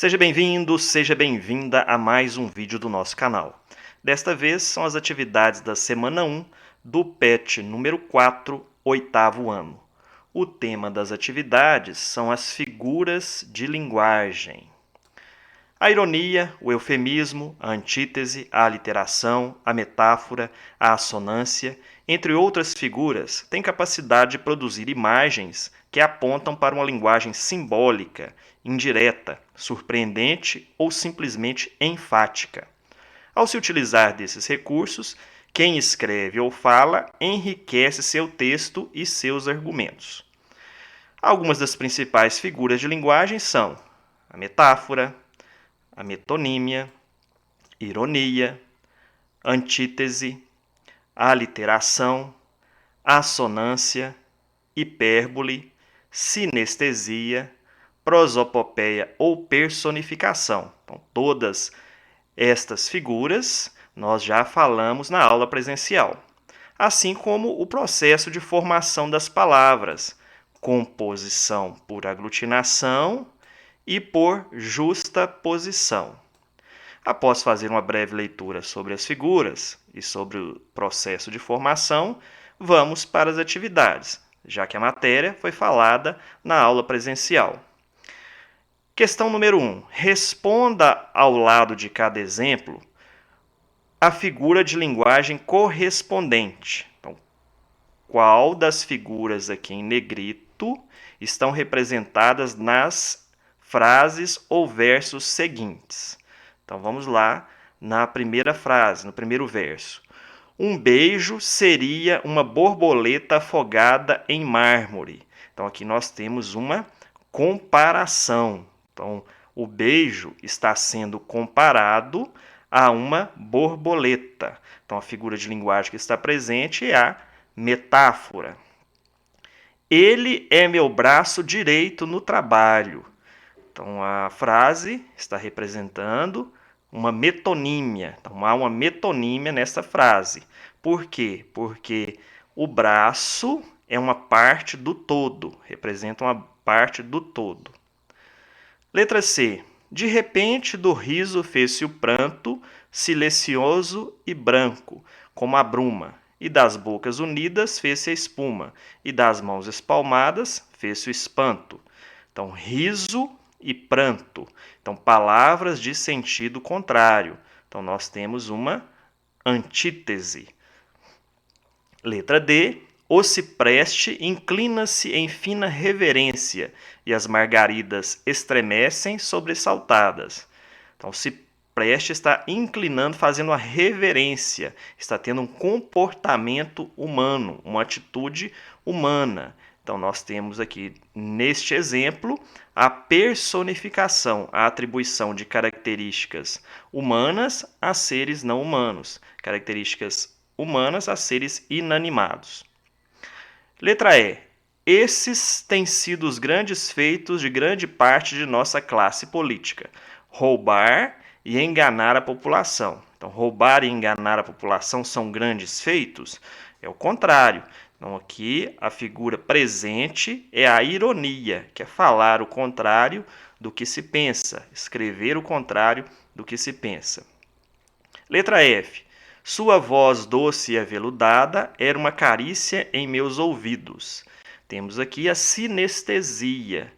Seja bem-vindo, seja bem-vinda a mais um vídeo do nosso canal. Desta vez são as atividades da semana 1 do PET número 4, oitavo ano. O tema das atividades são as figuras de linguagem. A ironia, o eufemismo, a antítese, a aliteração, a metáfora, a assonância, entre outras figuras, têm capacidade de produzir imagens que apontam para uma linguagem simbólica, indireta, surpreendente ou simplesmente enfática. Ao se utilizar desses recursos, quem escreve ou fala enriquece seu texto e seus argumentos. Algumas das principais figuras de linguagem são a metáfora, a metonímia, ironia, antítese, aliteração, assonância, hipérbole, sinestesia, prosopopeia ou personificação. Então, todas estas figuras nós já falamos na aula presencial, assim como o processo de formação das palavras, composição por aglutinação e por justaposição. Após fazer uma breve leitura sobre as figuras e sobre o processo de formação, vamos para as atividades, já que a matéria foi falada na aula presencial. Questão número 1. Responda ao lado de cada exemplo a figura de linguagem correspondente. Então, qual das figuras aqui em negrito estão representadas nas frases ou versos seguintes? Então vamos lá na primeira frase, no primeiro verso. Um beijo seria uma borboleta afogada em mármore. Então aqui nós temos uma comparação. Então o beijo está sendo comparado a uma borboleta. Então a figura de linguagem que está presente é a metáfora. Ele é meu braço direito no trabalho. Então, a frase está representando uma metonímia. Então, há uma metonímia nessa frase. Por quê? Porque o braço é uma parte do todo, representa uma parte do todo. Letra C. De repente, do riso fez-se o pranto, silencioso e branco, como a bruma. E das bocas unidas fez-se a espuma, e das mãos espalmadas fez-se o espanto. Então, riso e pranto. Então, palavras de sentido contrário. Então, nós temos uma antítese. Letra D. O cipreste inclina-se em fina reverência e as margaridas estremecem sobressaltadas. Então, o cipreste está inclinando, fazendo uma reverência, está tendo um comportamento humano, uma atitude humana. Então, nós temos aqui, neste exemplo, a personificação, a atribuição de características humanas a seres não humanos, características humanas a seres inanimados. Letra E. Esses têm sido os grandes feitos de grande parte de nossa classe política: roubar e enganar a população. Então, roubar e enganar a população são grandes feitos? É o contrário. Então, aqui a figura presente é a ironia, que é falar o contrário do que se pensa, escrever o contrário do que se pensa. Letra F. Sua voz doce e aveludada era uma carícia em meus ouvidos. Temos aqui a sinestesia.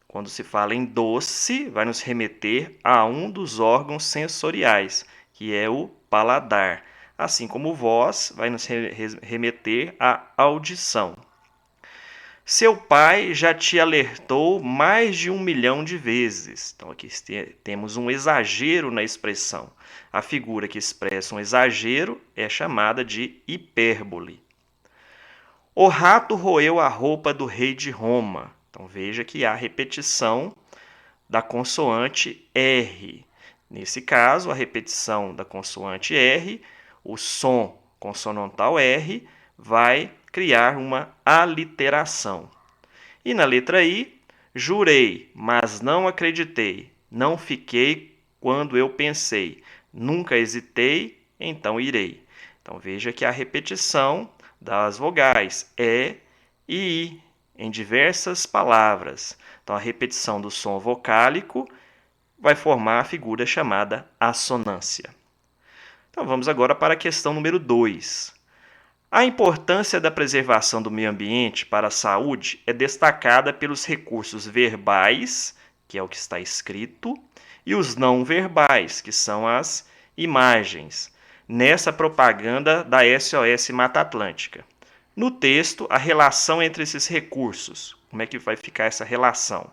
Quando se fala em doce, vai nos remeter a um dos órgãos sensoriais, que é o paladar. Assim como voz, vai nos remeter à audição. Seu pai já te alertou mais de 1 milhão de vezes. Então, aqui temos um exagero na expressão. A figura que expressa um exagero é chamada de hipérbole. O rato roeu a roupa do rei de Roma. Então, veja que há repetição da consoante R. Nesse caso, a repetição da consoante R, o som consonantal R, vai criar uma aliteração. E na letra I, jurei, mas não acreditei, não fiquei quando eu pensei, nunca hesitei, então irei. Então veja que a repetição das vogais E e I em diversas palavras. Então a repetição do som vocálico vai formar a figura chamada assonância. Então vamos agora para a questão número 2. A importância da preservação do meio ambiente para a saúde é destacada pelos recursos verbais, que é o que está escrito, e os não verbais, que são as imagens, nessa propaganda da SOS Mata Atlântica. No texto, a relação entre esses recursos, como é que vai ficar essa relação?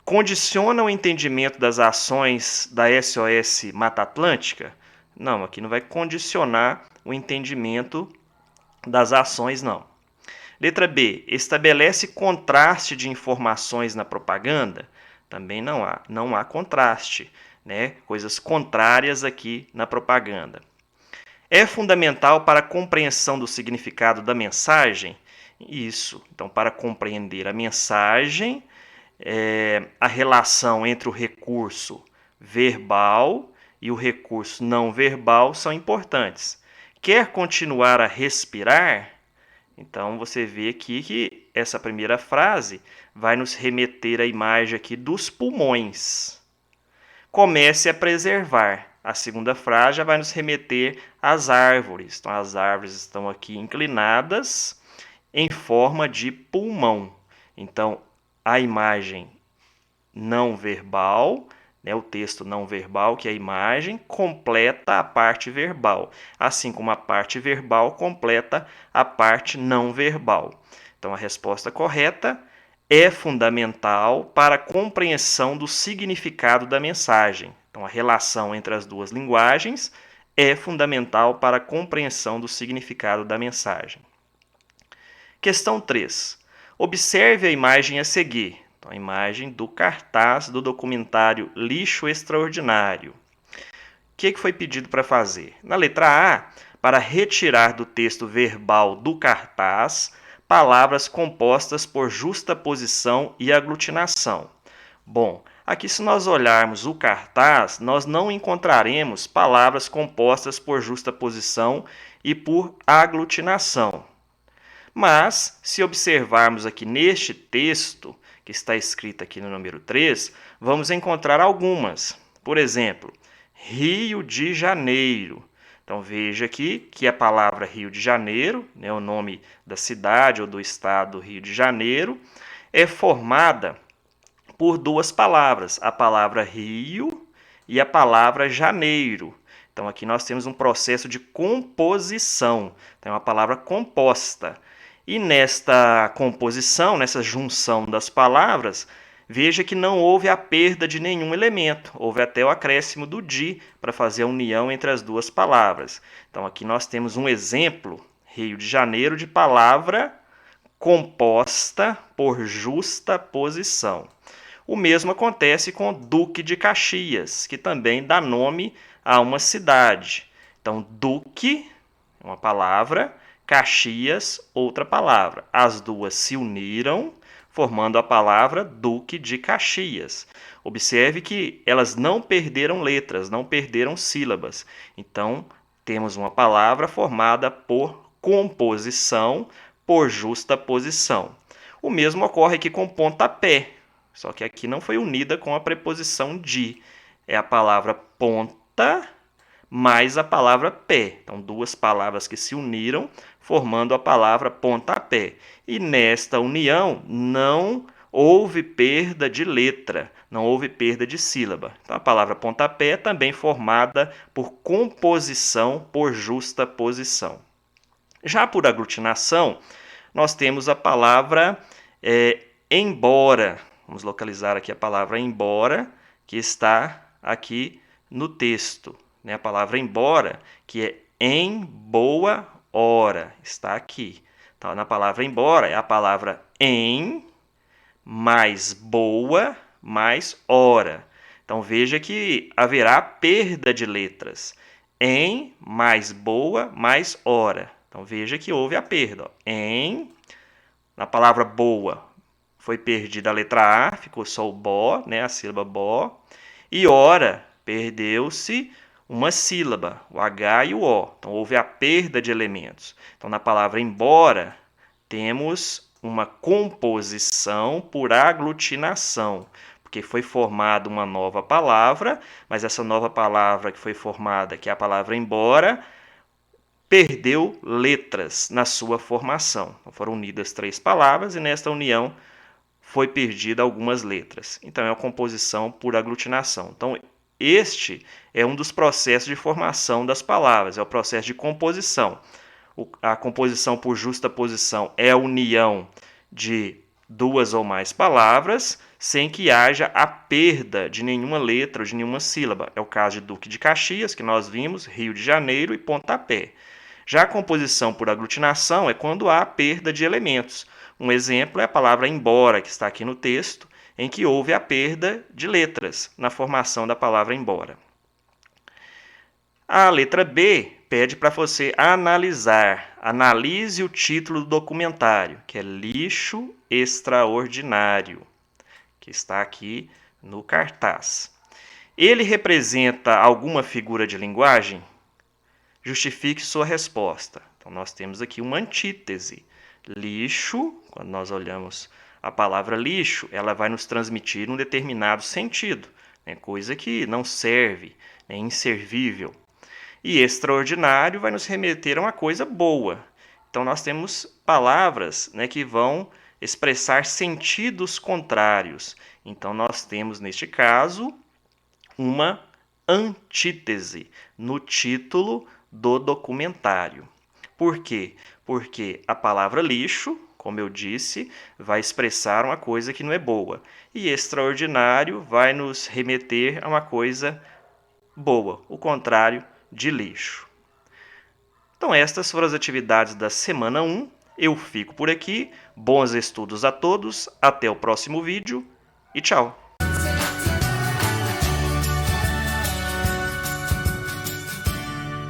Condiciona o entendimento das ações da SOS Mata Atlântica? Não, aqui não vai condicionar o entendimento das ações, não. Letra B. Estabelece contraste de informações na propaganda? Também não há contraste, né? Coisas contrárias aqui na propaganda. É fundamental para a compreensão do significado da mensagem? Isso. Então, para compreender a mensagem, a relação entre o recurso verbal e o recurso não verbal são importantes. Quer continuar a respirar? Então, você vê aqui que essa primeira frase vai nos remeter à imagem aqui dos pulmões. Comece a preservar. A segunda frase já vai nos remeter às árvores. Então, as árvores estão aqui inclinadas em forma de pulmão. Então, a imagem não verbal, né, o texto não verbal, que é a imagem, completa a parte verbal, assim como a parte verbal completa a parte não verbal. Então, a resposta correta é fundamental para a compreensão do significado da mensagem. Então, a relação entre as duas linguagens é fundamental para a compreensão do significado da mensagem. Questão 3. Observe a imagem a seguir. Então, a imagem do cartaz do documentário Lixo Extraordinário. O que foi pedido para fazer? Na letra A, para retirar do texto verbal do cartaz palavras compostas por justaposição e aglutinação. Bom, aqui se nós olharmos o cartaz, nós não encontraremos palavras compostas por justaposição e por aglutinação. Mas, se observarmos aqui neste texto, que está escrito aqui no número 3, vamos encontrar algumas. Por exemplo, Rio de Janeiro. Então, veja aqui que a palavra Rio de Janeiro, né, o nome da cidade ou do estado Rio de Janeiro, é formada por duas palavras, a palavra Rio e a palavra Janeiro. Então, aqui nós temos um processo de composição, então, é uma palavra composta. E nesta composição, nessa junção das palavras, veja que não houve a perda de nenhum elemento, houve até o acréscimo do de para fazer a união entre as duas palavras. Então, aqui nós temos um exemplo, Rio de Janeiro, de palavra composta por justaposição. O mesmo acontece com Duque de Caxias, que também dá nome a uma cidade. Então, Duque, uma palavra, Caxias, outra palavra. As duas se uniram, formando a palavra Duque de Caxias. Observe que elas não perderam letras, não perderam sílabas. Então, temos uma palavra formada por composição, por justaposição. O mesmo ocorre aqui com pontapé, só que aqui não foi unida com a preposição de. É a palavra ponta mais a palavra pé. Então, duas palavras que se uniram, formando a palavra pontapé. E nesta união não houve perda de letra, não houve perda de sílaba. Então, a palavra pontapé é também formada por composição por justaposição. Já por aglutinação, nós temos a palavra embora. Vamos localizar aqui a palavra embora, que está aqui no texto. A palavra embora, que é em boa hora, está aqui. Então, na palavra embora, é a palavra em mais boa mais hora. Então, veja que haverá perda de letras. Em mais boa mais hora. Então, veja que houve a perda. Em, na palavra boa, foi perdida a letra A, ficou só o bó, né, a sílaba bó. E hora, perdeu-se uma sílaba, o H e o O. Então, houve a perda de elementos. Então, na palavra embora, temos uma composição por aglutinação, porque foi formada uma nova palavra, mas essa nova palavra que foi formada, que é a palavra embora, perdeu letras na sua formação. Então, foram unidas 3 palavras e nesta união foi perdida algumas letras. Então, é uma composição por aglutinação. Então, este é um dos processos de formação das palavras, é o processo de composição. A composição por justaposição é a união de 2 ou mais palavras, sem que haja a perda de nenhuma letra ou de nenhuma sílaba. É o caso de Duque de Caxias, que nós vimos, Rio de Janeiro e Pontapé. Já a composição por aglutinação é quando há perda de elementos. Um exemplo é a palavra embora, que está aqui no texto, em que houve a perda de letras na formação da palavra embora. A letra B pede para você analisar. Analise o título do documentário, que é Lixo Extraordinário, que está aqui no cartaz. Ele representa alguma figura de linguagem? Justifique sua resposta. Então, nós temos aqui uma antítese. Lixo, quando nós olhamos a palavra lixo, ela vai nos transmitir um determinado sentido, né? Coisa que não serve, é inservível. E extraordinário vai nos remeter a uma coisa boa. Então, nós temos palavras, né, que vão expressar sentidos contrários. Então, nós temos, neste caso, uma antítese no título do documentário. Por quê? Porque a palavra lixo, como eu disse, vai expressar uma coisa que não é boa. E extraordinário vai nos remeter a uma coisa boa, o contrário de lixo. Então, estas foram as atividades da semana 1. Eu fico por aqui. Bons estudos a todos. Até o próximo vídeo e tchau!